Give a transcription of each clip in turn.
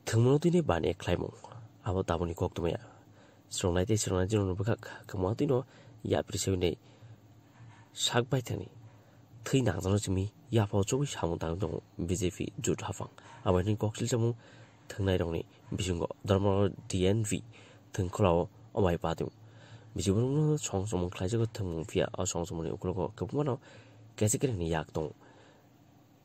thangmano bani klaimong abo taboni kok tumaya strongnai jino bakak kamo tino ya priseu nei sak bai thani thei nang jano chimi ya pho choi samung tang dong BJP jut hafang abani koksil chamu thangnai rongni bisingo dharma DNV thangkholao omai patum bijibun song somong khlaijago thangmung phia a song somoni ukloko kapmano kesikring yak tong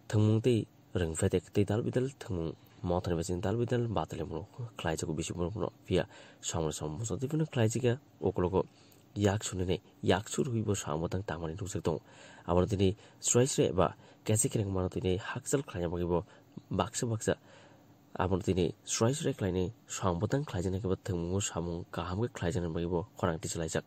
thangmung tei rengfetek tei dalbidal thangmung Mothani basing dalbidal batale mo khlaijago bisibun no phia samra sammo so dipun khlaijiga ukloko yak sunene yak sur huibo samotang tamani thusek tong abon tini swaisre ba kesikring mano tini hakjal khlaijabagibo baksa abon tini swaisre khlaine sambotang khlaijana ke thangmung samung kahamge khlaijana bagibo khorang tislaijak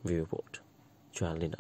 View report. Joan Lina.